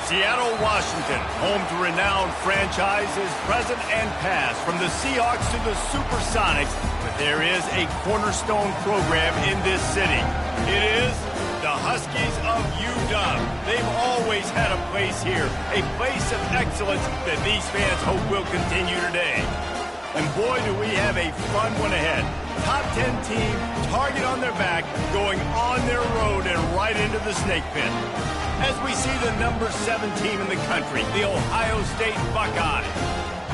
Seattle, Washington, home to renowned franchises present and past, from the Seahawks to the Supersonics, but there is a cornerstone program in this city. It is the Huskies of UW. They've always had a place here, a place of excellence that these fans hope will continue today. And boy, do we have a fun one ahead. Top 10 team, target on their back, going on their road and right into the snake pit. As we see the number 7 team in the country, the Ohio State Buckeyes,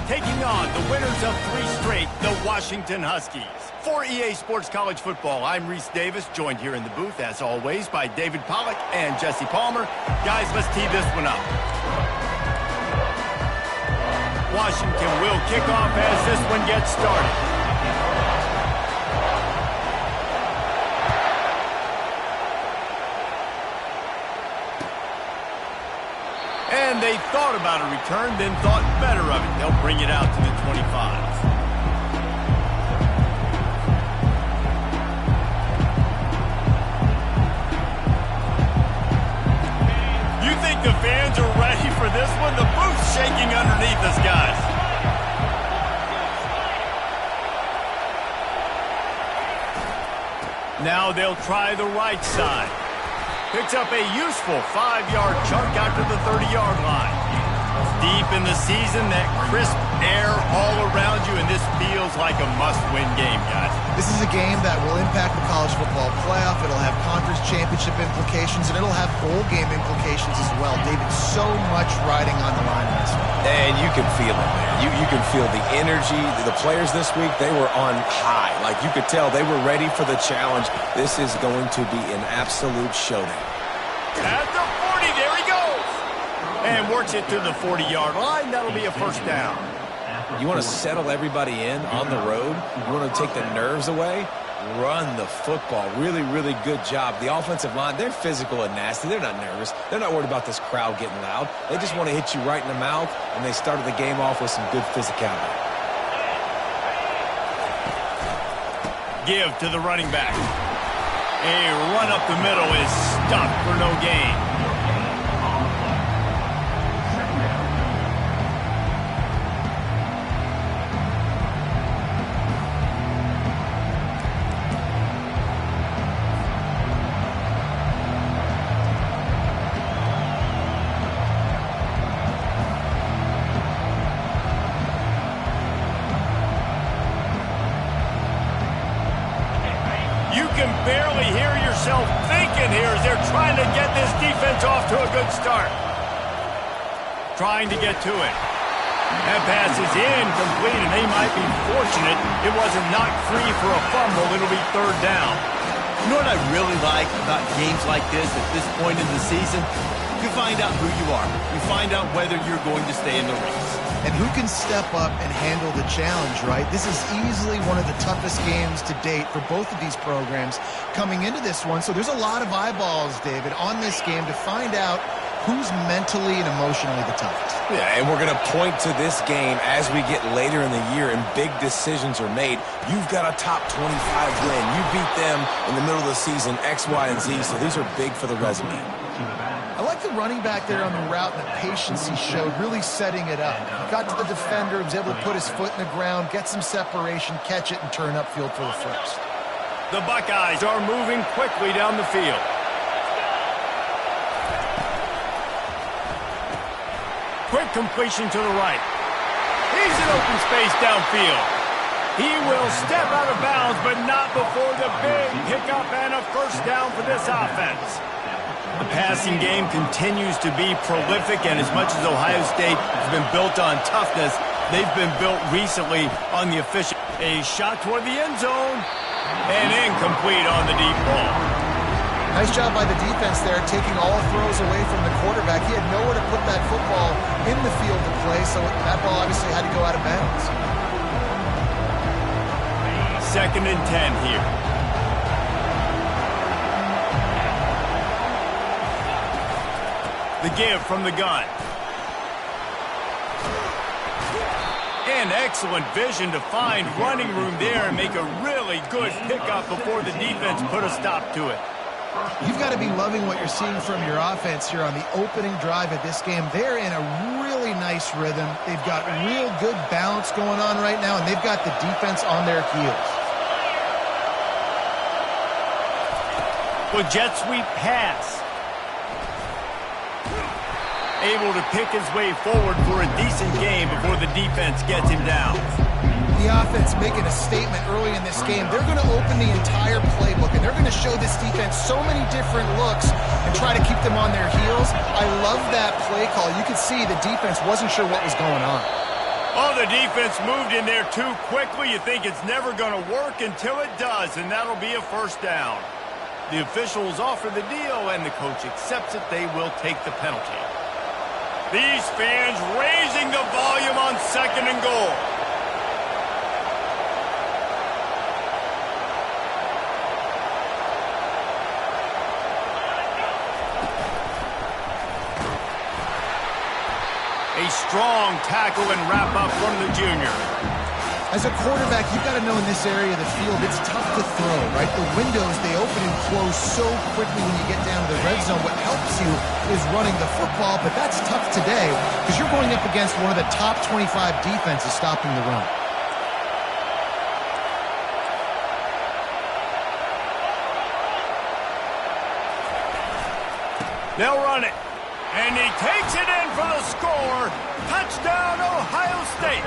taking on the winners of 3 straight, the Washington Huskies. For EA Sports College Football, I'm Reese Davis, joined here in the booth, as always, by David Pollack and Jesse Palmer. Guys, let's tee this one up. Washington will kick off as this one gets started. And they thought about a return, then thought better of it. They'll bring it out to the 25. You think the fans are ready for this one? The booth's shaking underneath us, guys. Now they'll try the right side. Picks up a useful 5-yard chunk out to the 30-yard line. Deep in the season, that crisp air all around you, and this feels like a must-win game, guys. This is a game that will impact the college football playoff. It'll have conference championship implications, and it'll have bowl game implications as well. David, so much riding on the line in this one. And you can feel it, man. You can feel the energy. The players this week, they were on high. Like, you could tell they were ready for the challenge. This is going to be an absolute showdown. At the 40, there he goes. And works it to the 40-yard line. That'll be a first down. You want to settle everybody in on the road? You want to take the nerves away? Run the football. Really, really good job. The offensive line, they're physical and nasty. They're not nervous. They're not worried about this crowd getting loud. They just want to hit you right in the mouth, and they started the game off with some good physicality. Give to the running back. A run up the middle is stuffed for no gain. Barely hear yourself thinking here as they're trying to get this defense off to a good start. Trying to get to it. That pass is incomplete, and they might be fortunate it wasn't knocked free for a fumble. It'll be third down. You know what I really like about games like this at this point in the season? You find out who you are. You find out whether you're going to stay in the race. And who can step up and handle the challenge, right? This is easily one of the toughest games to date for both of these programs coming into this one. So there's a lot of eyeballs, David, on this game to find out who's mentally and emotionally the toughest. Yeah, and we're going to point to this game as we get later in the year and big decisions are made. You've got a top 25 win. You beat them in the middle of the season, X, Y, and Z, so these are big for the resume. I like the running back there on the route and the patience he showed, really setting it up. He got to the defender, was able to put his foot in the ground, get some separation, catch it, and turn upfield for the first. The Buckeyes are moving quickly down the field. Quick completion to the right. He's in open space downfield. He will step out of bounds, but not before the big pickup and a first down for this offense. The passing game continues to be prolific, and as much as Ohio State has been built on toughness, they've been built recently on the efficient. A shot toward the end zone, and incomplete on the deep ball. Nice job by the defense there, taking all throws away from the quarterback. He had nowhere to put that football in the field to play, so that ball obviously had to go out of bounds. 2nd and 10 here. The give from the gun. And excellent vision to find running room there and make a really good pickup before the defense put a stop to it. You've got to be loving what you're seeing from your offense here on the opening drive of this game. They're in a really nice rhythm. They've got real good balance going on right now, and they've got the defense on their heels. Well, jet sweep pass. Able to pick his way forward for a decent game before the defense gets him down. The offense making a statement early in this game. They're going to open the entire playbook, and they're going to show this defense so many different looks and try to keep them on their heels. I love that play call. You could see the defense wasn't sure what was going on. Oh, the defense moved in there too quickly. You think it's never going to work until it does, and that'll be a first down. The officials offer the deal, and the coach accepts it. They will take the penalty. These fans raising the volume on 2nd and goal. A strong tackle and wrap up from the junior. As a quarterback, you've got to know in this area of the field, it's tough to throw, right? The windows, they open and close so quickly when you get down to the red zone. What helps you is running the football, but that's tough today because you're going up against one of the top 25 defenses stopping the run. They'll run it. And he takes it in for the score. Touchdown, Ohio State.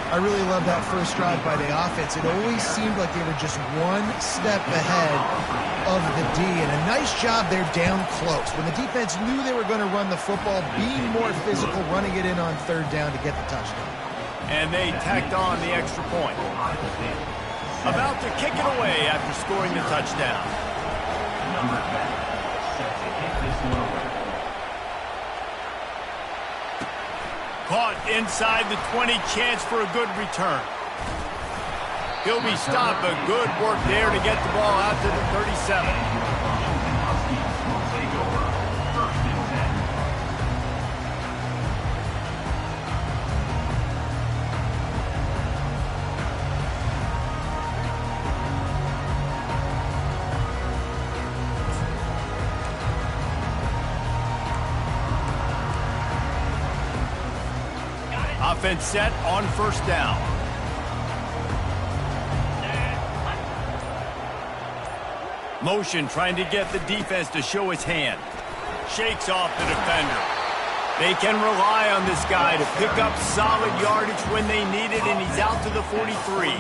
I really love that first drive by the offense. It always seemed like they were just one step ahead of the D, and a nice job there down close. When the defense knew they were going to run the football, being more physical, running it in on 3rd down to get the touchdown. And they tacked on the extra point. About to kick it away after scoring the touchdown. Caught inside the 20, chance for a good return. He'll be stopped, but good work there to get the ball out to the 37. Offense set on 1st down. Motion trying to get the defense to show his hand. Shakes off the defender. They can rely on this guy to pick up solid yardage when they need it, and he's out to the 43.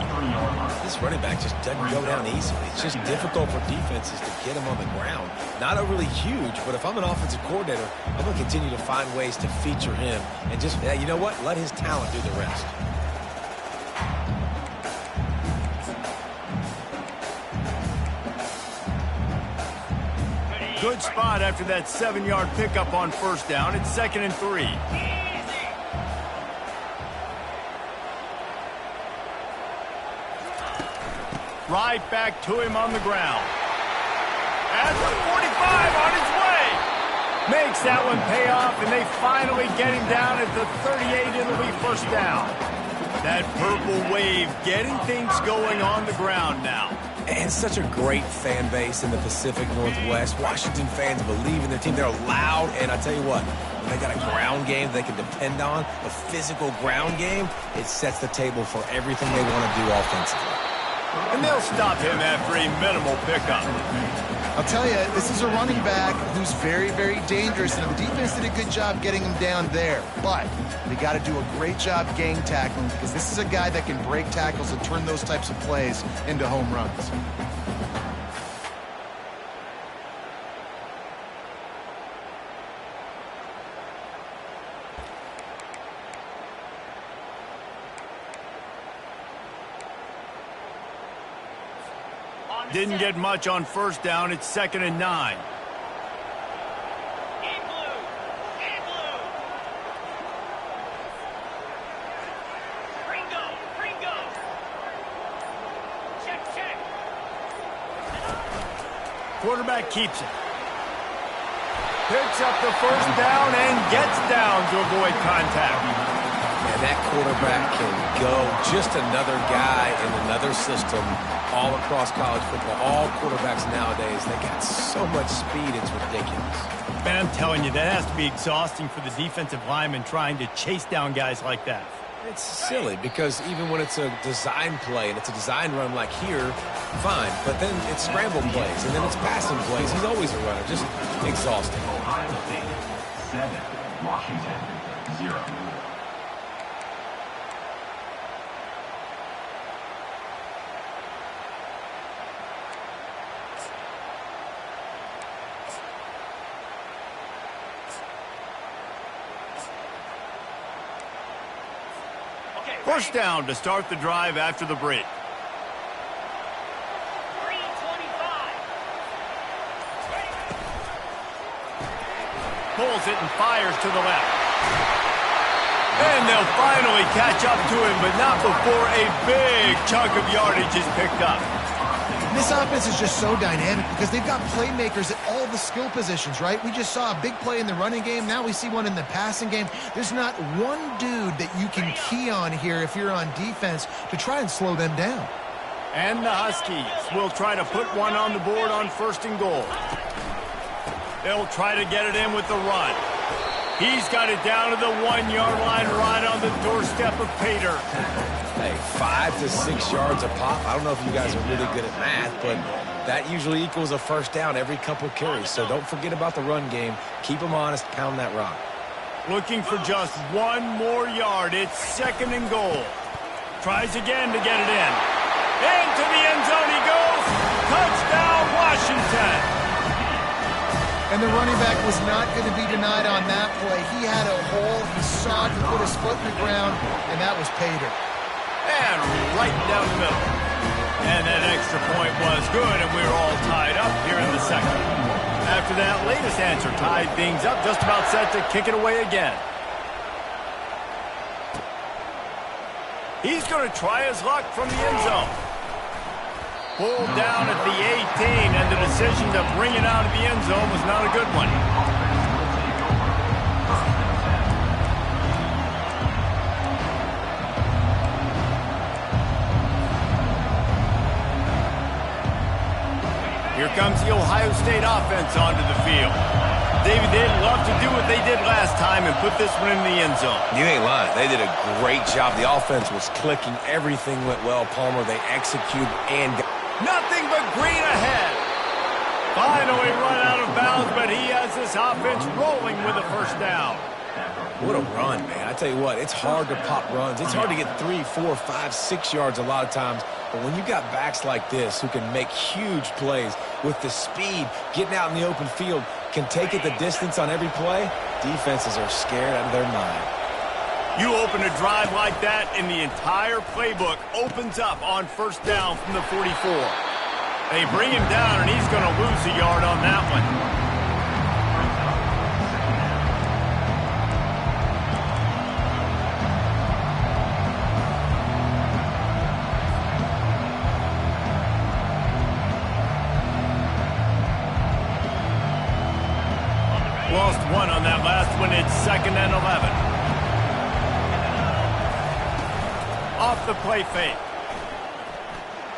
This running back just doesn't go down easily. It's just difficult for defenses to get him on the ground. Not overly huge, but if I'm an offensive coordinator, I'm going to continue to find ways to feature him and just, you know what, let his talent do the rest. Good spot after that 7-yard pickup on 1st down. It's 2nd and 3. Right back to him on the ground. At the 45 on his way. Makes that one pay off, and they finally get him down at the 38. It'll be 1st down. That purple wave getting things going on the ground now. And such a great fan base in the Pacific Northwest. Washington fans believe in their team. They're loud, and I tell you what, when they got a ground game they can depend on, a physical ground game, it sets the table for everything they want to do offensively. And they'll stop him after a minimal pickup. I'll tell you, this is a running back who's very, very dangerous, and the defense did a good job getting him down there. But they got to do a great job gang tackling because this is a guy that can break tackles and turn those types of plays into home runs. Didn't get much on 1st down. It's 2nd and 9. Quarterback keeps it. Picks up the 1st down and gets down to avoid contact. And that quarterback can go, just another guy in another system all across college football. All quarterbacks nowadays, they got so much speed, it's ridiculous. Man, I'm telling you, that has to be exhausting for the defensive lineman trying to chase down guys like that. It's silly because even when it's a design play and it's a design run like here, fine. But then it's scramble plays and then it's passing plays. He's always a runner. Just exhausting. Ohio State 7, Washington 0. First down to start the drive after the break. 3:25. Pulls it and fires to the left. And they'll finally catch up to him, but not before a big chunk of yardage is picked up. This offense is just so dynamic because they've got playmakers at all the skill positions, right? We just saw a big play in the running game. Now we see one in the passing game. There's not one dude that you can key on here if you're on defense to try and slow them down. And the Huskies will try to put one on the board on 1st and goal. They'll try to get it in with the run. He's got it down to the 1-yard line right on the doorstep of Pater. Hey, 5 to 6 yards a pop. I don't know if you guys are really good at math, but that usually equals a first down every couple carries. So don't forget about the run game. Keep them honest. Pound that rock. Looking for just 1 more yard. It's 2nd and goal. Tries again to get it in. Into the end zone he goes. Touchdown, Washington. And the running back was not going to be denied on that play. He had a hole. He sought to put his foot in the ground, and that was Pater. And right down the middle. And that extra point was good, and we were all tied up here in the second. After that latest answer tied things up, just about set to kick it away again. He's going to try his luck from the end zone. Pulled down at the 18, and the decision to bring it out of the end zone was not a good one. Here comes the Ohio State offense onto the field. David, they'd love to do what they did last time and put this one in the end zone. You ain't lying. They did a great job. The offense was clicking. Everything went well. Palmer, they executed and got... Nothing but green ahead. Finally run out of bounds, but he has this offense rolling with a first down. What a run, man. I tell you what, it's hard to pop runs. It's hard to get 3, 4, 5, 6 yards a lot of times. But when you got backs like this who can make huge plays with the speed, getting out in the open field, can take it the distance on every play, defenses are scared out of their mind. You open a drive like that, and the entire playbook opens up on first down from the 44. They bring him down, and he's going to lose a yard on that one. Lost one on that last one. It's 2nd and 11. Off the play fake.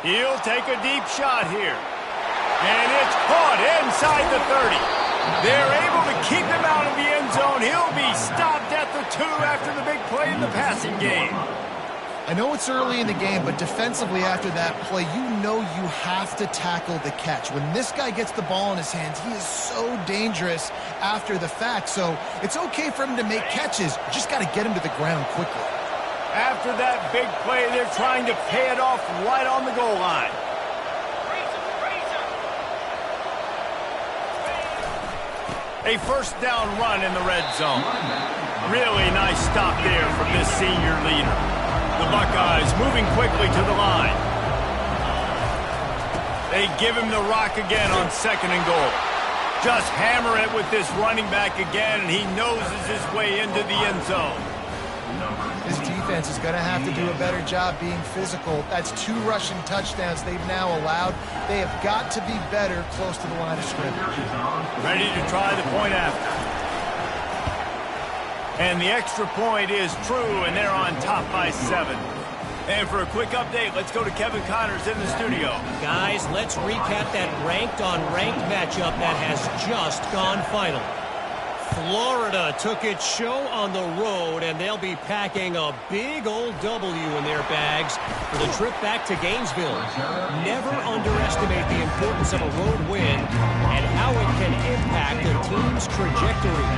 He'll take a deep shot here. And it's caught inside the 30. They're able to keep him out of the end zone. He'll be stopped at the 2 after the big play in the passing game. I know it's early in the game, but defensively after that play, you know you have to tackle the catch. When this guy gets the ball in his hands, he is so dangerous after the fact. So it's okay for him to make catches. You just got to get him to the ground quickly. After that big play, they're trying to pay it off right on the goal line. A first down run in the red zone. Really nice stop there from this senior leader. The Buckeyes moving quickly to the line. They give him the rock again on 2nd and goal. Just hammer it with this running back again, and he noses his way into the end zone. This defense is going to have to do a better job being physical. That's 2 rushing touchdowns they've now allowed. They have got to be better close to the line of scrimmage. Ready to try the point after. And the extra point is true, and they're on top by 7. And for a quick update, let's go to Kevin Connors in the studio. Guys, let's recap that ranked-on-ranked matchup that has just gone final. Florida took its show on the road, and they'll be packing a big old W in their bags for the trip back to Gainesville. Never underestimate the importance of a road win and how it can impact a team's trajectory.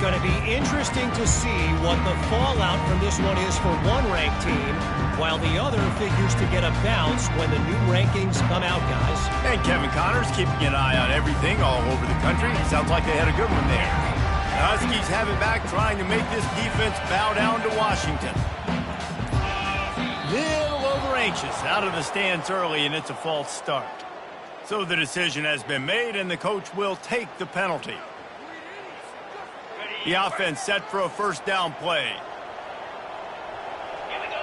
Going to be interesting to see what the fallout from this one is for one ranked team, while the other figures to get a bounce when the new rankings come out, guys. And Kevin Connors keeping an eye on everything all over the country. Sounds like they had a good one there. The Huskies have it back, trying to make this defense bow down to Washington. Little over-anxious out of the stands early, and it's a false start. So the decision has been made, and the coach will take the penalty. The offense set for a first down play. Here we go.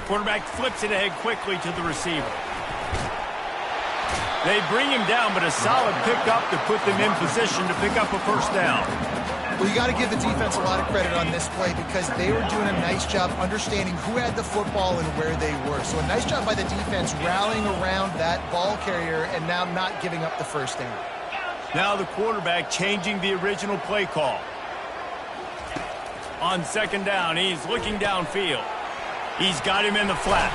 Quarterback flips it ahead quickly to the receiver. They bring him down, but a solid pickup to put them in position to pick up a first down. Well, you got to give the defense a lot of credit on this play because they were doing a nice job understanding who had the football and where they were. So a nice job by the defense rallying around that ball carrier and now not giving up the first down. Now the quarterback changing the original play call. On second down, he's looking downfield. He's got him in the flat.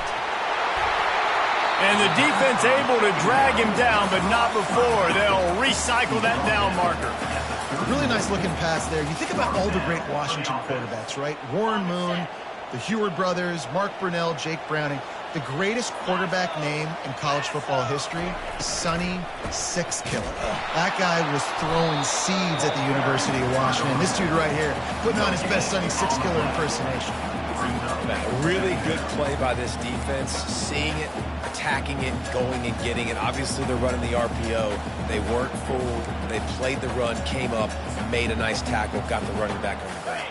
And the defense able to drag him down, but not before. They'll recycle that down marker. Really nice looking pass there. You think about all the great Washington quarterbacks, right? Warren Moon, the Heward brothers, Mark Brunell, Jake Browning. The greatest quarterback name in college football history, Sonny Six Killer. That guy was throwing seeds at the University of Washington. This dude right here, putting on his best Sonny Six Killer impersonation. Really good play by this defense, seeing it, attacking it, going and getting it. Obviously, they're running the RPO. They weren't fooled. They played the run, came up, made a nice tackle, got the running back on the ground.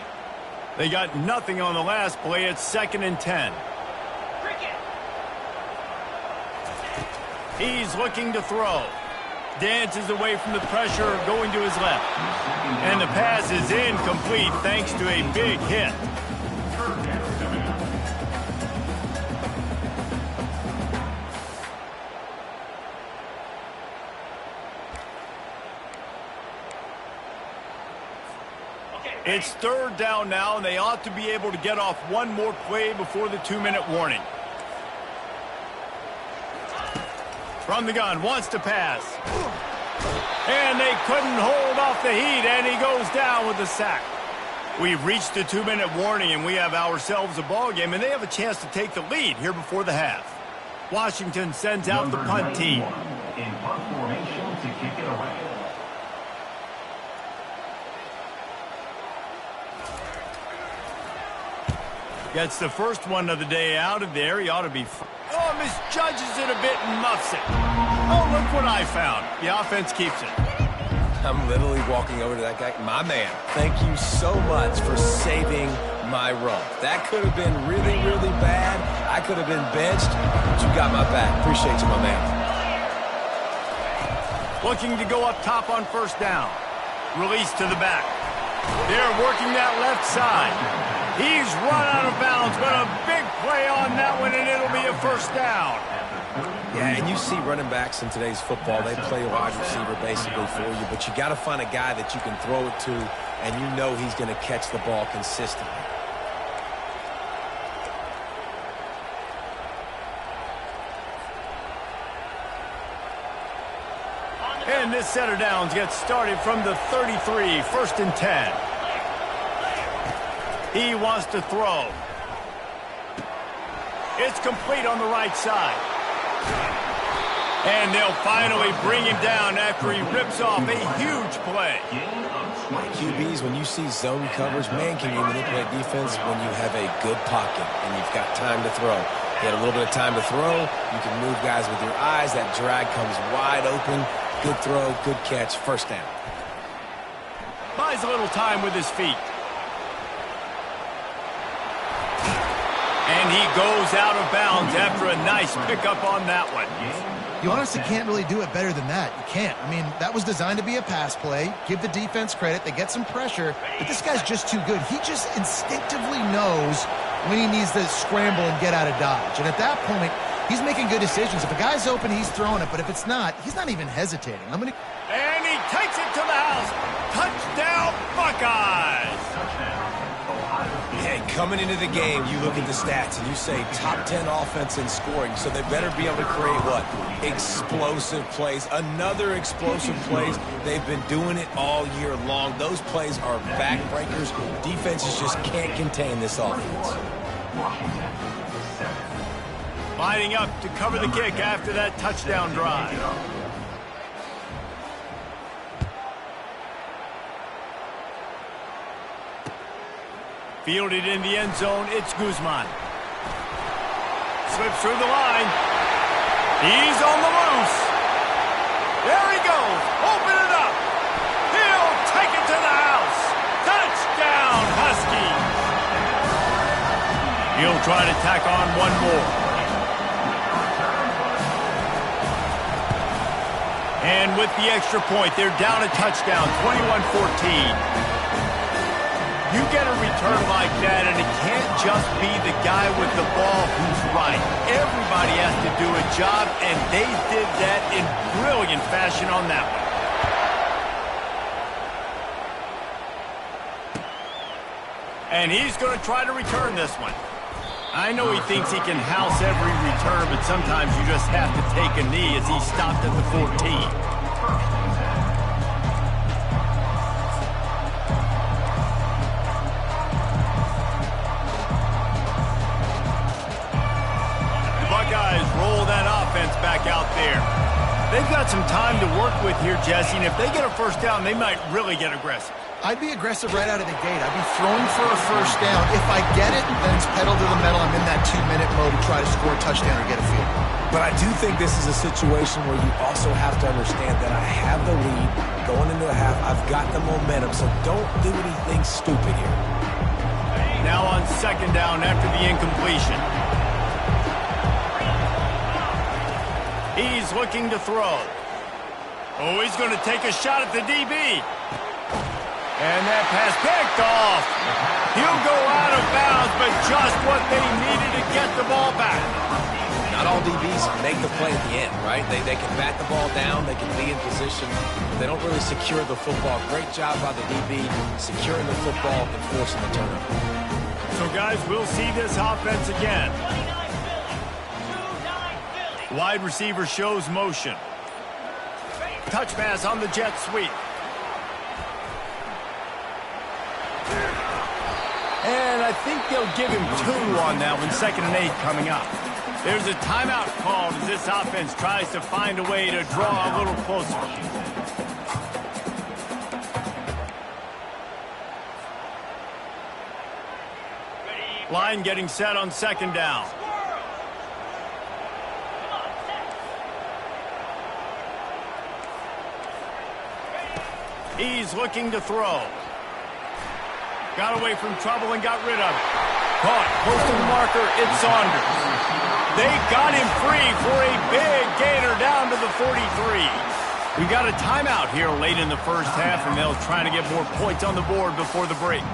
They got nothing on the last play. It's 2nd and 10. He's looking to throw. Dances away from the pressure, going to his left. And the pass is incomplete thanks to a big hit. It's 3rd down now, and they ought to be able to get off one more play before the 2-minute warning. From the gun, wants to pass. And they couldn't hold off the heat, and he goes down with the sack. We've reached the 2-minute warning, and we have ourselves a ball game, and they have a chance to take the lead here before the half. Washington sends out the punt team. In punt formation to kick it away. Gets the first one of the day out of there. He ought to be... Oh, misjudges it a bit and muffs it. Oh, look what I found. The offense keeps it. I'm literally walking over to that guy. My man, thank you so much for saving my run. That could have been really, really bad. I could have been benched, but you got my back. Appreciate you, my man. Looking to go up top on first down. Release to the back. They're working that left side. He's run out of bounds, but a big play on that one, and it'll be a first down. Yeah, and you see running backs in today's football, they play a wide receiver basically for you, but you got to find a guy that you can throw it to, and you know he's going to catch the ball consistently. And this set of downs gets started from the 33, 1st and 10. He wants to throw. It's complete on the right side. And they'll finally bring him down after he rips off a huge play. QBs, when you see zone coverage, man, can you manipulate defense when you have a good pocket and you've got time to throw. You had a little bit of time to throw. You can move guys with your eyes. That drag comes wide open. Good throw, good catch, first down. Buys a little time with his feet. And he goes out of bounds after a nice pickup on that one. You honestly can't really do it better than that. You can't. I mean, that was designed to be a pass play. Give the defense credit. They get some pressure, but this guy's just too good. He just instinctively knows when he needs to scramble and get out of dodge. And at that point, he's making good decisions. If a guy's open, he's throwing it, but if it's not, he's not even hesitating. And he takes it to the house. Touchdown, Buckeyes! Hey, coming into the game, you look at the stats and you say top 10 offense in scoring, so they better be able to create what? Explosive plays. Another explosive plays. They've been doing it all year long. Those plays are backbreakers. Defenses just can't contain this offense. Lining up to cover the kick after that touchdown drive. Fielded in the end zone, it's Guzman. Slips through the line. He's on the loose. There he goes. Open it up. He'll take it to the house. Touchdown, Huskies. He'll try to tack on one more. And with the extra point, they're down a touchdown, 21-14. You get a return like that, and it can't just be the guy with the ball who's right. Everybody has to do a job, and they did that in brilliant fashion on that one. And he's going to try to return this one. I know he thinks he can house every return, but sometimes you just have to take a knee as he stopped at the 14. Back out there. They've got some time to work with here, Jesse, and if they get a first down, they might really get aggressive. I'd be aggressive right out of the gate. I'd be throwing for a first down. If I get it, then it's pedal to the metal. I'm in that 2-minute mode to try to score a touchdown or get a field. But I do think this is a situation where you also have to understand that I have the lead going into the half. I've got the momentum, so don't do anything stupid here. Now on second down after the incompletion. He's looking to throw. Oh, he's going to take a shot at the DB. And that pass picked off. He'll go out of bounds, but just what they needed to get the ball back. Not all DBs make the play at the end, right? They can bat the ball down, they can be in position. They don't really secure the football. Great job by the DB securing the football and forcing the turnover. So, guys, we'll see this offense again. Wide receiver shows motion. Touch pass on the jet sweep. And I think they'll give him 2 on that one, 2nd and 8 coming up. There's a timeout called as this offense tries to find a way to draw a little closer. Line getting set on second down. He's looking to throw. Got away from trouble and got rid of it. Caught, close to the marker, it's Saunders. They got him free for a big gainer down to the 43. We got a timeout here late in the first half, and they'll try to get more points on the board before the break.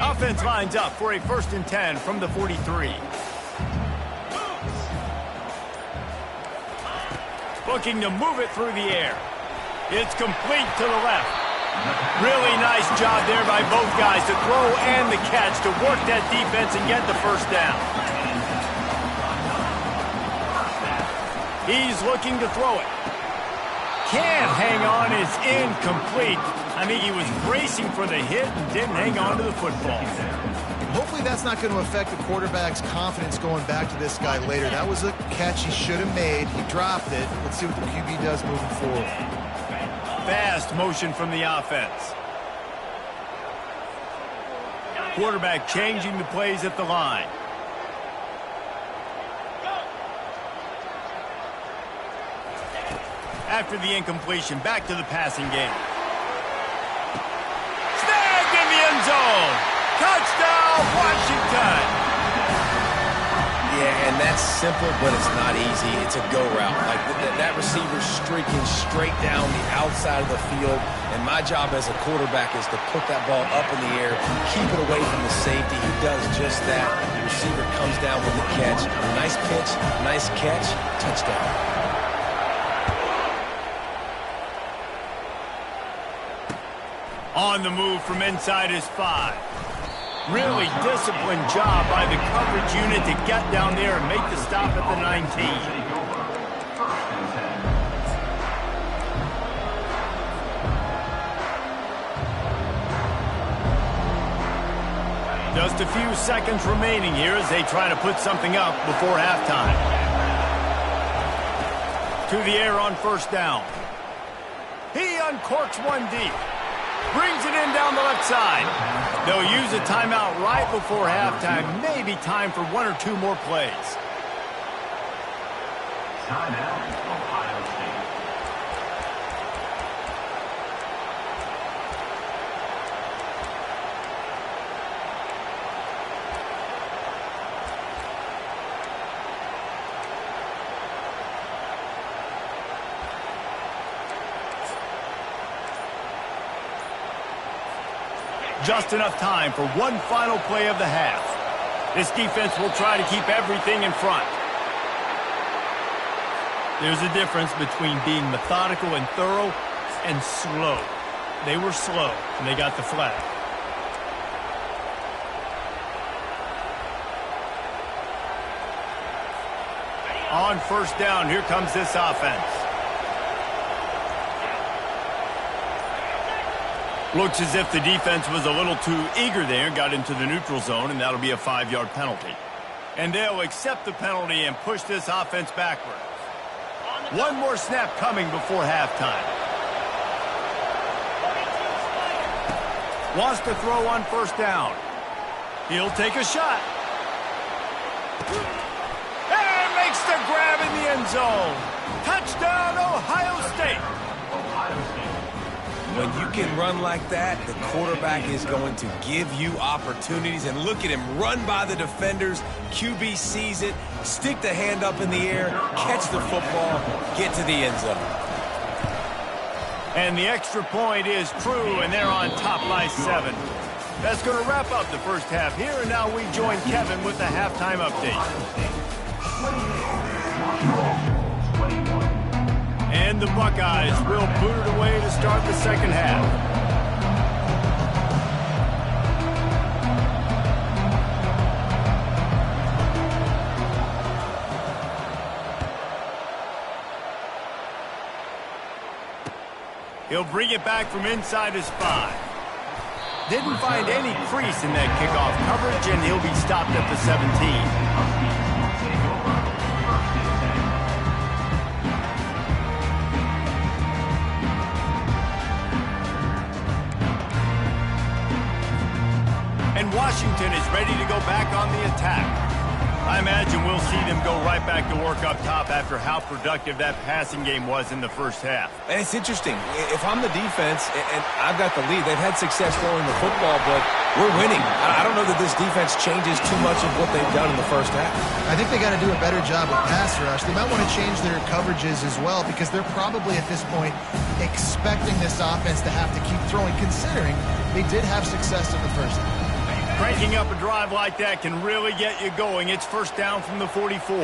Offense lines up for a 1st and 10 from the 43. Looking to move it through the air. It's complete to the left. Really nice job there by both guys to throw and the catch to work that defense and get the first down. He's looking to throw it. Can't hang on, it's incomplete. I think he was bracing for the hit and didn't hang on to the football. Hopefully that's not going to affect the quarterback's confidence going back to this guy later. That was a catch he should have made. He dropped it. Let's see what the QB does moving forward. Fast motion from the offense. Quarterback changing the plays at the line. After the incompletion, back to the passing game. Snagged in the end zone. Touchdown, Washington. Yeah, and that's simple, but it's not easy. It's a go route. Like that receiver's streaking straight down the outside of the field, and my job as a quarterback is to put that ball up in the air, keep it away from the safety. He does just that. The receiver comes down with the catch. Nice pitch, nice catch, touchdown. On the move from inside his 5. Really disciplined job by the coverage unit to get down there and make the stop at the 19. Just a few seconds remaining here as they try to put something up before halftime. To the air on first down. He uncorks one deep. Brings it in down the left side. They'll use a timeout right before halftime. Maybe time for 1 or 2 more plays. Timeout, Ohio State. Just enough time for one final play of the half. This defense will try to keep everything in front. There's a difference between being methodical and thorough and slow. They were slow, and they got the flag. On first down, here comes this offense. Looks as if the defense was a little too eager there, got into the neutral zone, and that'll be a 5-yard penalty. And they'll accept the penalty and push this offense backwards. One more snap coming before halftime. Wants to throw on first down. He'll take a shot. And makes the grab in the end zone. Touchdown, Ohio State. When you can run like that, the quarterback is going to give you opportunities. And look at him run by the defenders. QB sees it, stick the hand up in the air, catch the football, get to the end zone. And the extra point is true, and they're on top by 7. That's going to wrap up the first half here, and now we join Kevin with the halftime update. And the Buckeyes will boot it away to start the second half. He'll bring it back from inside his 5. Didn't find any crease in that kickoff coverage, and he'll be stopped at the 17. And Washington is ready to go back on the attack. I imagine we'll see them go right back to work up top after how productive that passing game was in the first half. And it's interesting. If I'm the defense and I've got the lead, they've had success throwing the football, but we're winning. I don't know that this defense changes too much of what they've done in the first half. I think they got to do a better job with pass rush. They might want to change their coverages as well because they're probably at this point expecting this offense to have to keep throwing, considering they did have success in the first half. Breaking up a drive like that can really get you going. It's first down from the 44.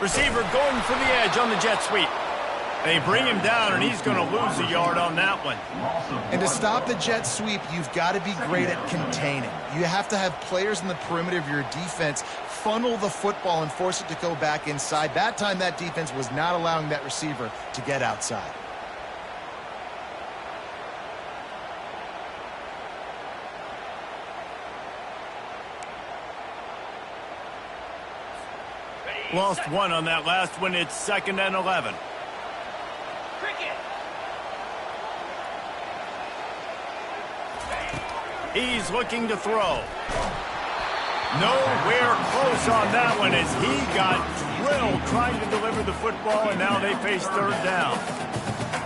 Receiver going for the edge on the jet sweep. They bring him down, and he's going to lose a yard on that one. And to stop the jet sweep, you've got to be great at containing. You have to have players in the perimeter of your defense funnel the football and force it to go back inside. That time, that defense was not allowing that receiver to get outside. Lost one on that last one. It's 2nd and 11. He's looking to throw. Nowhere close on that one as he got drilled trying to deliver the football, and now they face third down.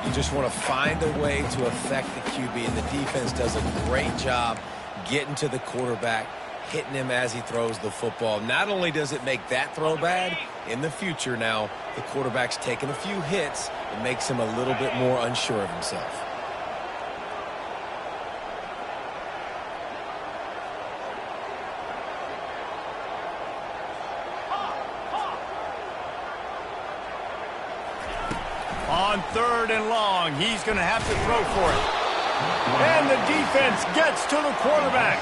You just want to find a way to affect the QB, and the defense does a great job getting to the quarterback, hitting him as he throws the football. Not only does it make that throw bad, in the future now, the quarterback's taking a few hits. It makes him a little bit more unsure of himself. On third and long, he's going to have to throw for it. And the defense gets to the quarterback.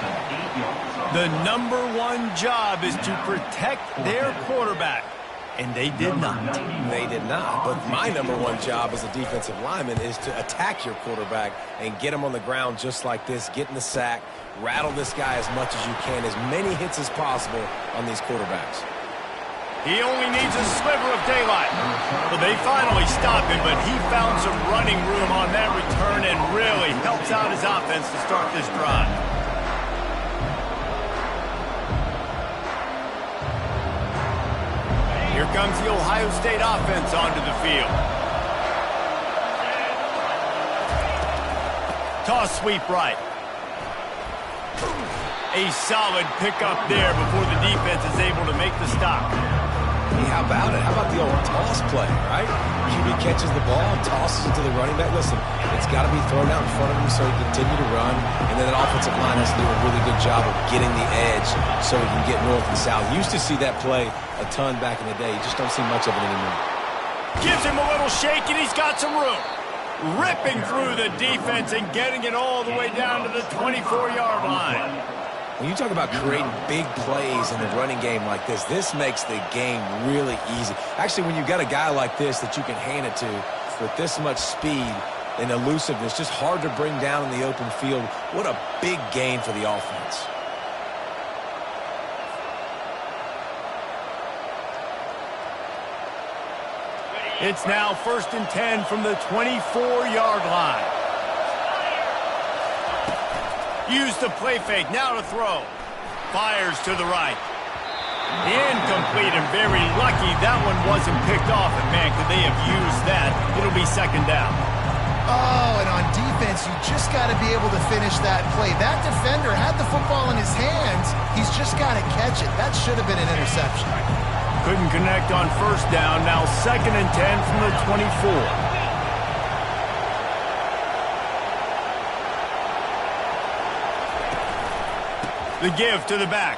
The number one job is to protect their quarterback. And they did not. They did not. But my number one job as a defensive lineman is to attack your quarterback and get him on the ground just like this, get in the sack, rattle this guy as much as you can, as many hits as possible on these quarterbacks. He only needs a sliver of daylight. Well, they finally stop him, but he found some running room on that return and really helps out his offense to start this drive. Here comes the Ohio State offense onto the field. Toss sweep right. A solid pickup there before the defense is able to make the stop. Hey, how about it? How about the old toss play, right? QB catches the ball and tosses it to the running back. Listen, it's got to be thrown out in front of him so he can continue to run. And then that offensive line has to do a really good job of getting the edge so he can get north and south. Used to see that play a ton back in the day. You just don't see much of it anymore. Gives him a little shake, and he's got some room. Ripping through the defense and getting it all the way down to the 24-yard line. When you talk about creating big plays in the running game like this, this makes the game really easy. Actually, when you've got a guy like this that you can hand it to with this much speed and elusiveness, just hard to bring down in the open field, what a big gain for the offense. It's now 1st and 10 from the 24-yard line. Use the play fake, now to throw. Fires to the right. Incomplete, and very lucky that one wasn't picked off. And man, could they have used that? It'll be second down. Oh, and on defense, you just got to be able to finish that play. That defender had the football in his hands. He's just got to catch it. That should have been an interception. Couldn't connect on first down. Now 2nd and 10 from the 24. The give to the back.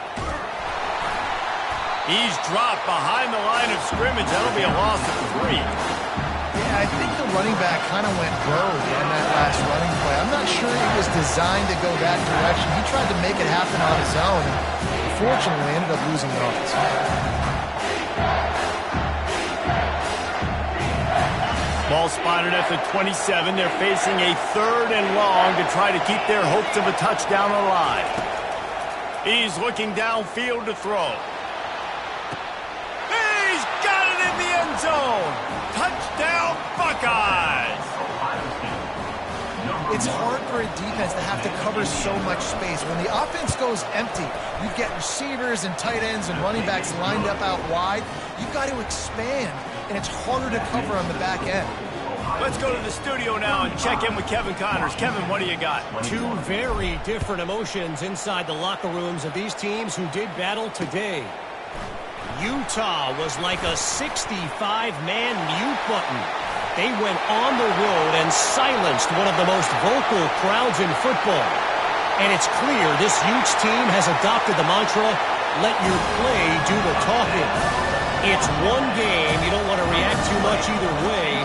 He's dropped behind the line of scrimmage. That'll be a loss of 3. Yeah, I think the running back kind of went rogue on that last running play. I'm not sure it was designed to go that direction. He tried to make it happen on his own, and unfortunately ended up losing yards. Ball spotted at the 27. They're facing a 3rd and long to try to keep their hopes of a touchdown alive. He's looking downfield to throw. He's got it in the end zone. Touchdown, Buckeyes. It's hard for a defense to have to cover so much space. When the offense goes empty, you get receivers and tight ends and running backs lined up out wide. You've got to expand, and it's harder to cover on the back end. Let's go to the studio now and check in with Kevin Connors. Kevin, what do you got? Two very different emotions inside the locker rooms of these teams who did battle today. Utah was like a 65-man mute button. They went on the road and silenced one of the most vocal crowds in football. And it's clear this Utes team has adopted the mantra, let your play do the talking. It's one game. You don't want to react too much either way.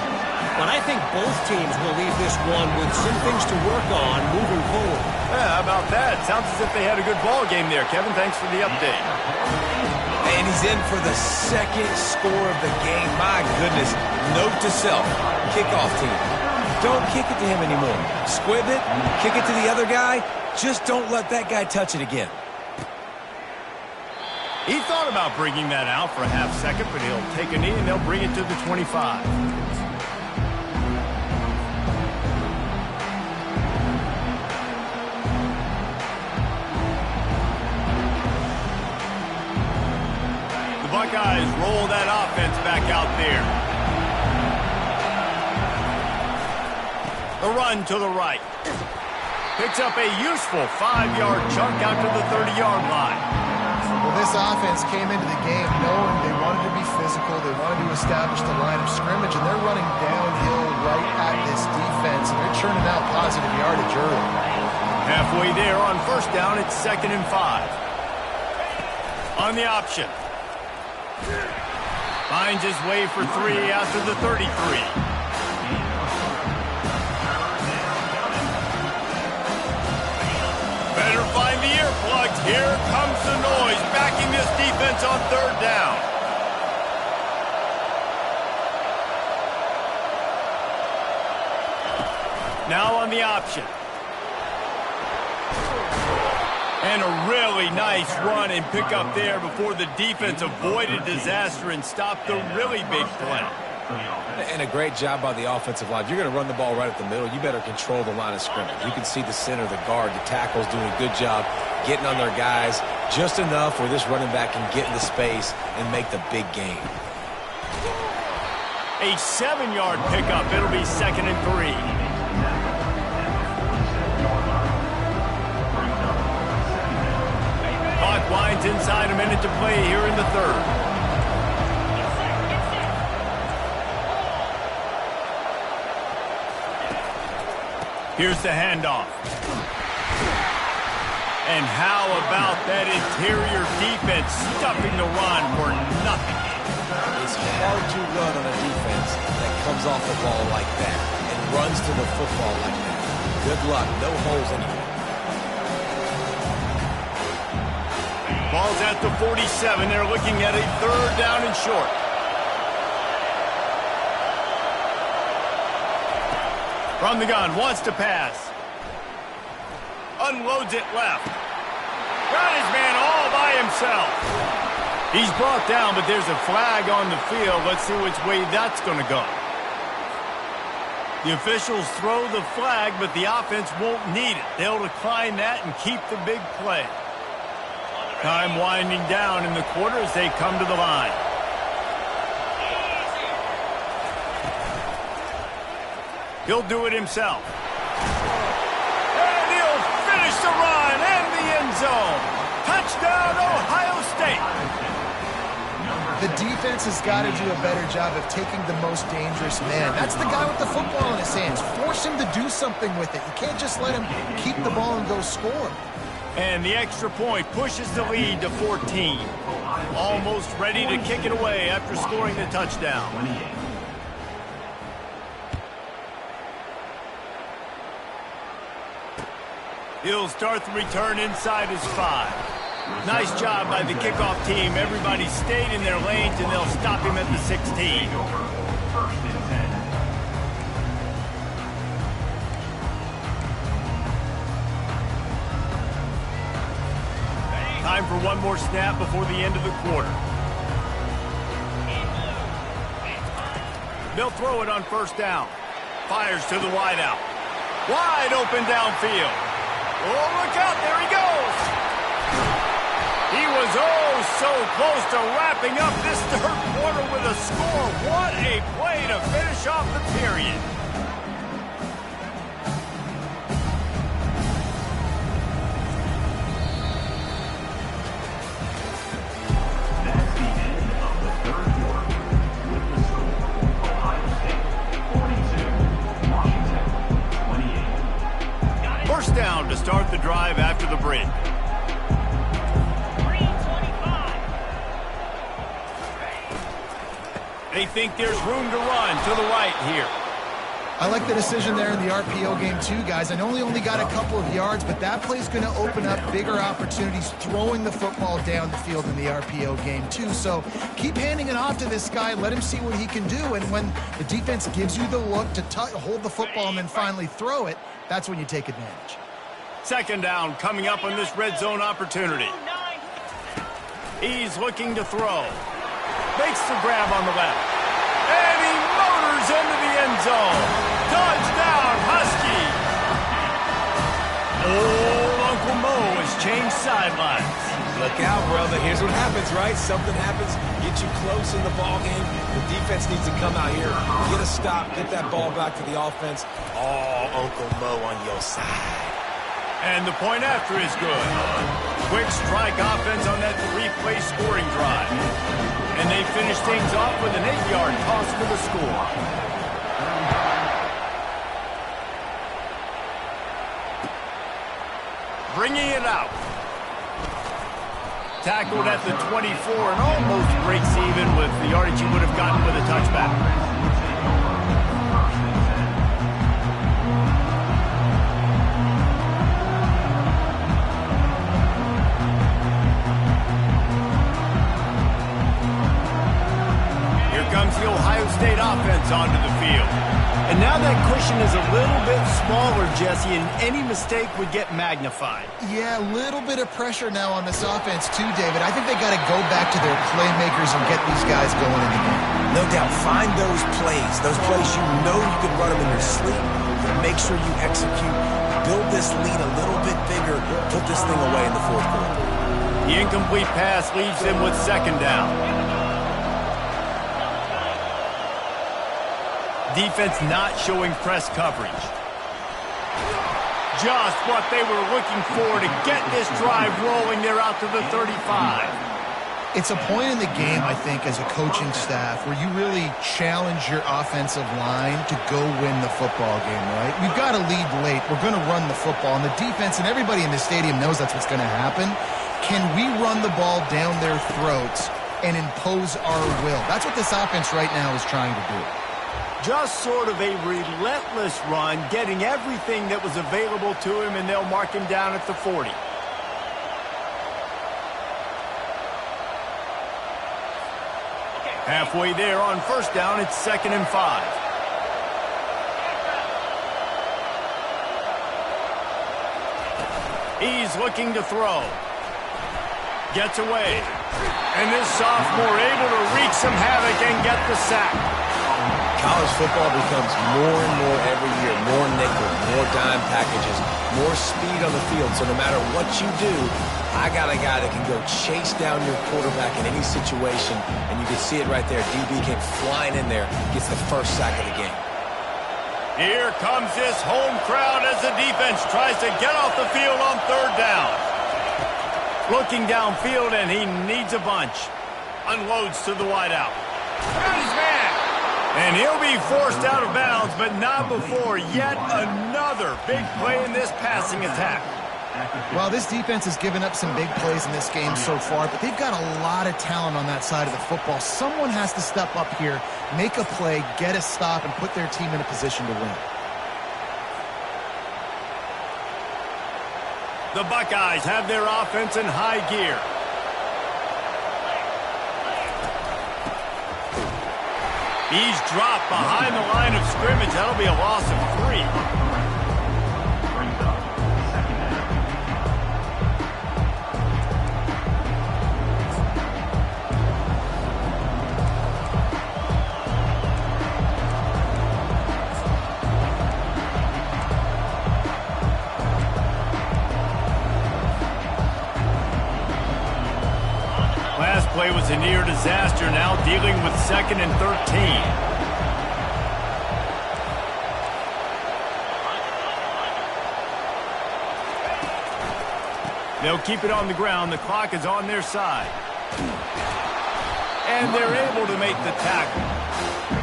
But I think both teams will leave this one with some things to work on moving forward. Yeah, how about that? Sounds as if they had a good ball game there. Kevin, thanks for the update. And he's in for the second score of the game. My goodness. Note to self, kickoff team. Don't kick it to him anymore. Squib it, kick it to the other guy. Just don't let that guy touch it again. He thought about bringing that out for a half second, but he'll take a knee and they'll bring it to the 25. The run to the right. Picks up a useful 5-yard chunk out to the 30-yard line. Well, this offense came into the game knowing they wanted to be physical, they wanted to establish the line of scrimmage, and they're running downhill right at this defense, and they're churning out positive yardage early. Halfway there on first down, it's 2nd and 5. On the option. Finds his way for 3 out to the 33. Better find the earplugs. Here comes the noise, backing this defense on 3rd down. Now on the option. And a really nice run and pick up there before the defense avoided disaster and stopped the really big play. And a great job by the offensive line. If you're going to run the ball right at the middle, you better control the line of scrimmage. You can see the center, the guard, the tackles doing a good job getting on their guys just enough where this running back can get into space and make the big game. A 7-yard pickup. It'll be 2nd and 3. Clock winds inside, a minute to play here in the 3rd. Here's the handoff. And how about that interior defense stuffing the run for nothing? It's hard to run on a defense that comes off the ball like that and runs to the football like that. Good luck. No holes anywhere. Ball's at the 47. They're looking at a 3rd down and short. From the gun, wants to pass. Unloads it left. Got his man all by himself. He's brought down, but there's a flag on the field. Let's see which way that's going to go. The officials throw the flag, but the offense won't need it. They'll decline that and keep the big play. Time winding down in the quarter as they come to the line. He'll do it himself. And he'll finish the run and the end zone. Touchdown, Ohio State. The defense has got to do a better job of taking the most dangerous man. That's the guy with the football in his hands. Force him to do something with it. You can't just let him keep the ball and go score. And the extra point pushes the lead to 14. Almost ready to kick it away after scoring the touchdown. He'll start the return inside his 5. Nice job by the kickoff team. Everybody stayed in their lanes, and they'll stop him at the 16. Time for one more snap before the end of the quarter. They'll throw it on first down. Fires to the wideout. Wide open downfield. Oh, look out, there he goes. He was so close to wrapping up this 3rd quarter with a score. What a play to finish off the period. That's the end of the 3rd quarter. With the score, Ohio State 42, Washington 28. First down to start the drive after the break. 3:25. They think there's room to run to the right here. I like the decision there in the RPO game too, guys. I know he only got a couple of yards, but that play's going to open up bigger opportunities throwing the football down the field in the RPO game too. So keep handing it off to this guy. Let him see what he can do. And when the defense gives you the look to hold the football and then finally throw it, that's when you take advantage. 2nd down coming up on this red zone opportunity. He's looking to throw. Makes the grab on the left. And he motors into the end zone. Touchdown, Husky. Old Uncle Mo has changed sidelines. Look out, brother. Here's what happens, right? Something happens, get you close in the ball game. The defense needs to come out here, get a stop, get that ball back to the offense. Oh, Uncle Mo on your side. And the point after is good. Quick strike offense on that three-play scoring drive. And they finish things off with an 8-yard toss for the score. Bringing it out. Tackled at the 24 and almost breaks even with the yardage he would have gotten with a touchback. Here comes the Ohio State offense onto the field. And now that cushion is a little bit smaller, Jesse, and any mistake would get magnified. Yeah, a little bit of pressure now on this offense too, David. I think they got to go back to their playmakers and get these guys going in the game. No doubt, find those plays you know you can run them in your sleep. Make sure you execute. Build this lead a little bit bigger. Put this thing away in the fourth quarter. The incomplete pass leaves them with second down. Defense not showing press coverage. Just what they were looking for to get this drive rolling. They're out to the 35. It's a point in the game, I think, as a coaching staff where you really challenge your offensive line to go win the football game, right? We've got to lead late. We're going to run the football. And the defense and everybody in the stadium knows that's what's going to happen. Can we run the ball down their throats and impose our will? That's what this offense right now is trying to do. Just sort of a relentless run, getting everything that was available to him, and they'll mark him down at the 40. Halfway there on first down, it's 2nd and 5. He's looking to throw. Gets away. And this sophomore able to wreak some havoc and get the sack. College football becomes more and more every year, more nickel, more dime packages, more speed on the field. So no matter what you do, I got a guy that can go chase down your quarterback in any situation, and you can see it right there. DB came flying in there, gets the first sack of the game. Here comes this home crowd as the defense tries to get off the field on third down. Looking downfield, and he needs a bunch. Unloads to the wideout. Got his man. And he'll be forced out of bounds, but not before yet another big play in this passing attack. Well, this defense has given up some big plays in this game so far, but they've got a lot of talent on that side of the football. Someone has to step up here, make a play, get a stop, and put their team in a position to win. The Buckeyes have their offense in high gear. He's dropped behind the line of scrimmage. That'll be a loss of 3. Brings up 2nd down. Last play was a near disaster, now dealing with 2nd and 13. They'll keep it on the ground. The clock is on their side. And they're able to make the tackle.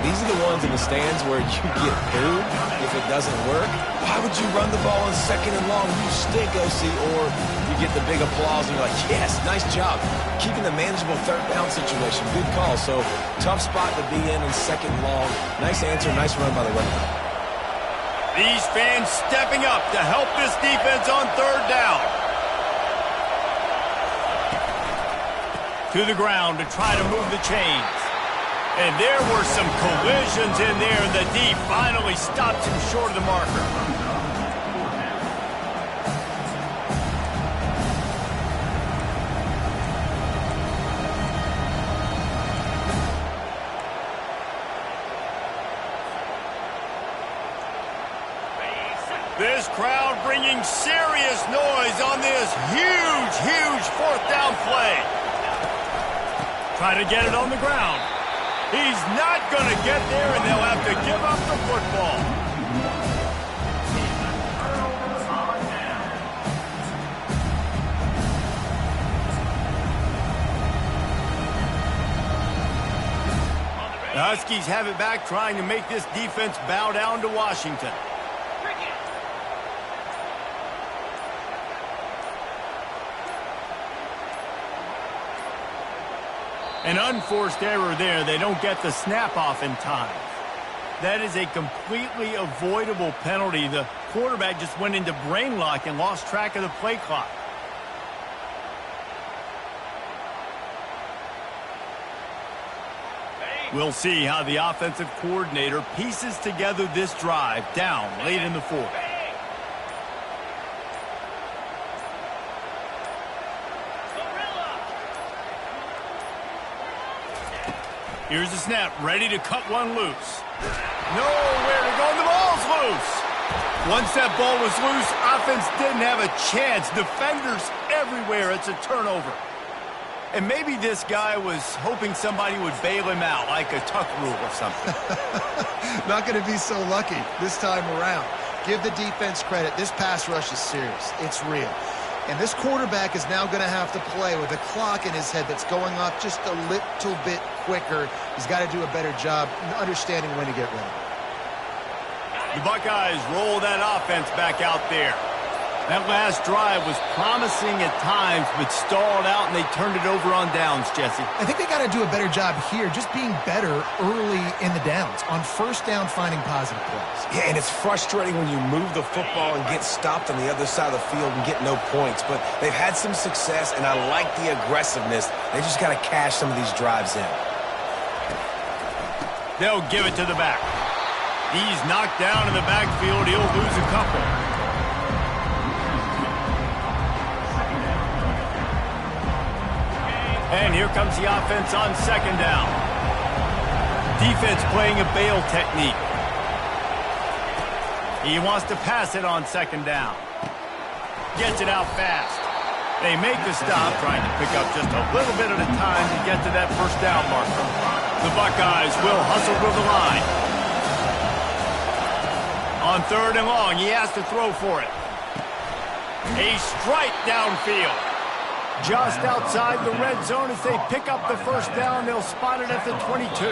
These are the ones in the stands where you get booed if it doesn't work. Why would you run the ball on 2nd and long? You stink, OC. Or you get the big applause and you're like, yes, nice job. Keeping the manageable third down situation. Good call. So tough spot to be in 2nd and long. Nice answer, nice run by the running back. These fans stepping up to help this defense on third down. To the ground to try to move the chains. And there were some collisions in there. The D finally stops him short of the marker. This crowd bringing serious noise on this huge fourth down play. Try to get it on the ground. He's not going to get there, and they'll have to give up the football. The Huskies have it back, trying to make this defense bow down to Washington. An unforced error there. They don't get the snap off in time. That is a completely avoidable penalty. The quarterback just went into brain lock and lost track of the play clock. We'll see how the offensive coordinator pieces together this drive down late in the fourth. Here's the snap, ready to cut one loose. Nowhere to go, and the ball's loose. Once that ball was loose, offense didn't have a chance. Defenders everywhere. It's a turnover. And maybe this guy was hoping somebody would bail him out, like a tuck rule or something. Not going to be so lucky this time around. Give the defense credit. This pass rush is serious. It's real. And this quarterback is now going to have to play with a clock in his head that's going off just a little bit quicker. He's got to do a better job understanding when to get ready. The Buckeyes roll that offense back out there. That last drive was promising at times, but stalled out, and they turned it over on downs, Jesse. I think they got to do a better job here, just being better early in the downs. On first down, finding positive plays. Yeah, and it's frustrating when you move the football and get stopped on the other side of the field and get no points. But they've had some success, and I like the aggressiveness. They just got to cash some of these drives in. They'll give it to the back. He's knocked down in the backfield. He'll lose a couple. And here comes the offense on second down. Defense playing a bail technique. He wants to pass it on second down. Gets it out fast. They make the stop, trying to pick up just a little bit at a time to get to that first down marker. The Buckeyes will hustle to the line. On third and long, he has to throw for it. A strike downfield. Just outside the red zone as they pick up the first down. They'll spot it at the 22.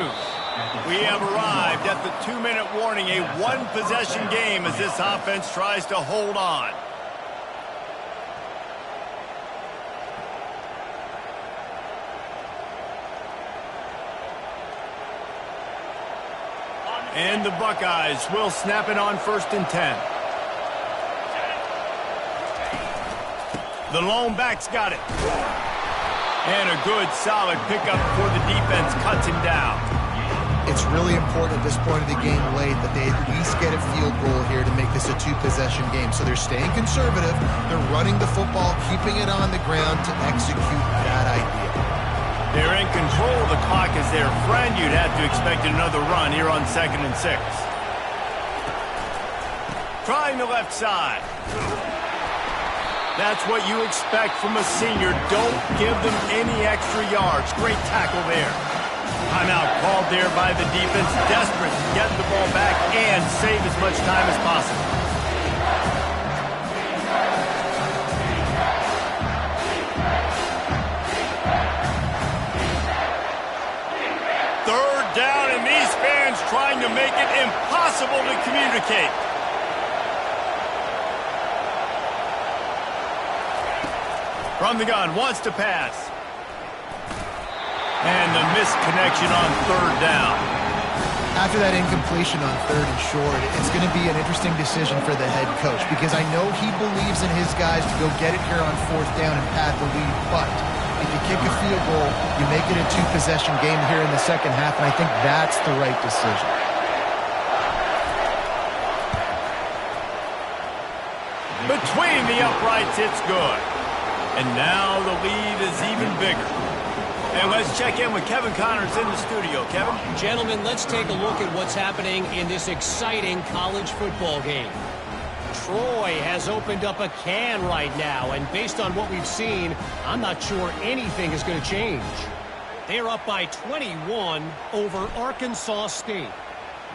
We have arrived at the 2-minute warning, a one-possession game as this offense tries to hold on. And the Buckeyes will snap it on first and 10. The lone back's got it. And a good, solid pickup before the defense cuts him down. It's really important at this point of the game late that they at least get a field goal here to make this a two-possession game. So they're staying conservative. They're running the football, keeping it on the ground to execute that idea. They're in control. The clock is their friend. You'd have to expect another run here on 2nd and 6. Trying the left side. That's what you expect from a senior. Don't give them any extra yards. Great tackle there. Timeout called there by the defense. Desperate to get the ball back and save as much time as possible. Third down, and these fans trying to make it impossible to communicate. From the gun, wants to pass. And the missed connection on third down. After that incompletion on third and short, it's going to be an interesting decision for the head coach because I know he believes in his guys to go get it here on fourth down and pad the lead. But if you kick a field goal, you make it a two-possession game here in the second half, and I think that's the right decision. Between the uprights, it's good. And now the lead is even bigger. And let's check in with Kevin Connors in the studio. Kevin? Gentlemen, let's take a look at what's happening in this exciting college football game. Troy has opened up a can right now, and based on what we've seen, I'm not sure anything is going to change. They're up by 21 over Arkansas State.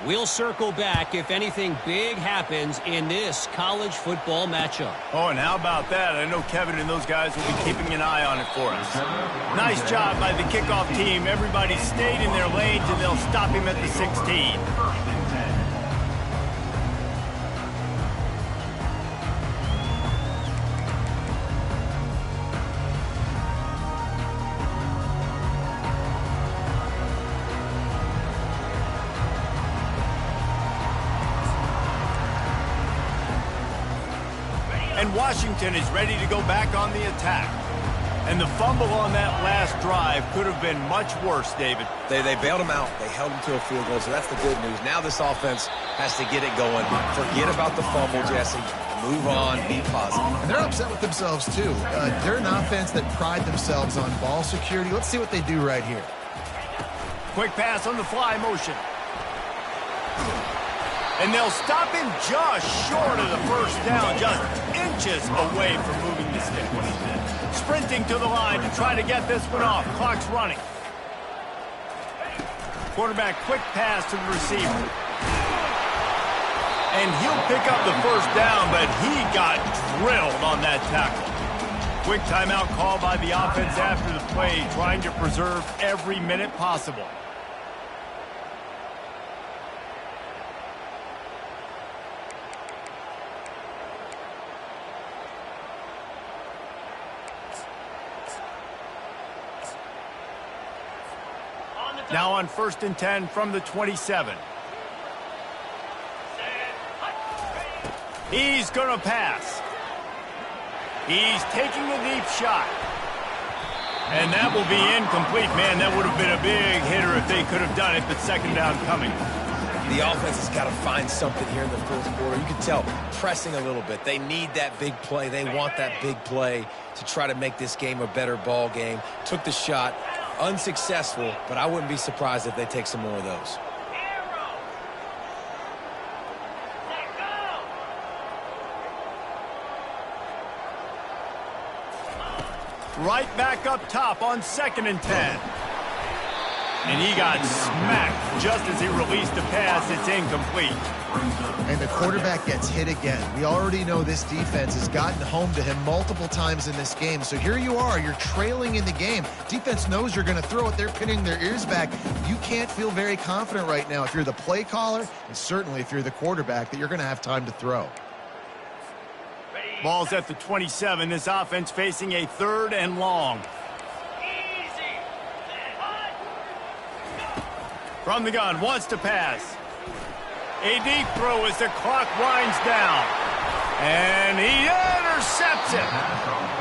We'll circle back if anything big happens in this college football matchup. Oh, and how about that? I know Kevin and those guys will be keeping an eye on it for us. Nice job by the kickoff team. Everybody stayed in their lanes, and they'll stop him at the 16. And Washington is ready to go back on the attack. And the fumble on that last drive could have been much worse, David. They bailed him out. They held him to a field goal, so that's the good news. Now this offense has to get it going. Forget about the fumble, Jesse. Move on. Be positive. And they're upset with themselves, too. They're an offense that pride themselves on ball security. Let's see what they do right here. Quick pass on the fly motion. And they'll stop him just short of the first down, just inches away from moving the stick. Sprinting to the line to try to get this one off. Clock's running. Quarterback quick pass to the receiver. And he'll pick up the first down, but he got drilled on that tackle. Quick timeout call by the offense after the play, trying to preserve every minute possible. Now on 1st and 10 from the 27. He's going to pass. He's taking a deep shot. And that will be incomplete. Man, that would have been a big hitter if they could have done it, but second down coming. The offense has got to find something here in the fourth quarter. You can tell, pressing a little bit. They need that big play. They want that big play to try to make this game a better ball game. Took the shot. Unsuccessful, but I wouldn't be surprised if they take some more of those. Right back up top on 2nd and 10. And he got smacked just as he released the pass. It's incomplete. And the quarterback gets hit again. We already know this defense has gotten home to him multiple times in this game. So here you are, you're trailing in the game. Defense knows you're going to throw it. They're pinning their ears back. You can't feel very confident right now if you're the play caller, and certainly if you're the quarterback, that you're going to have time to throw. Ball's at the 27. This offense facing a 3rd and long. From the gun, wants to pass. A deep throw as the clock winds down. And he intercepts it.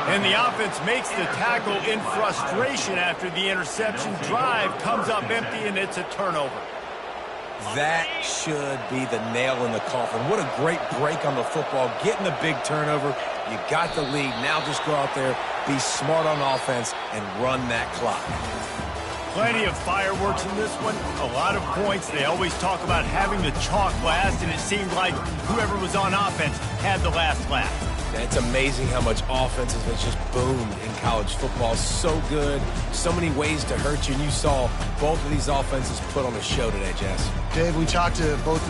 And the offense makes the tackle in frustration after the interception. Drive comes up empty, and it's a turnover. That should be the nail in the coffin. What a great break on the football. Getting the big turnover. You got the lead. Now just go out there, be smart on offense, and run that clock. Plenty of fireworks in this one. A lot of points. They always talk about having the chalk last, and it seemed like whoever was on offense had the last laugh. It's amazing how much offense has just boomed in college football. So good. So many ways to hurt you. And you saw both of these offenses put on a show today, Jess. Dave, we talked to both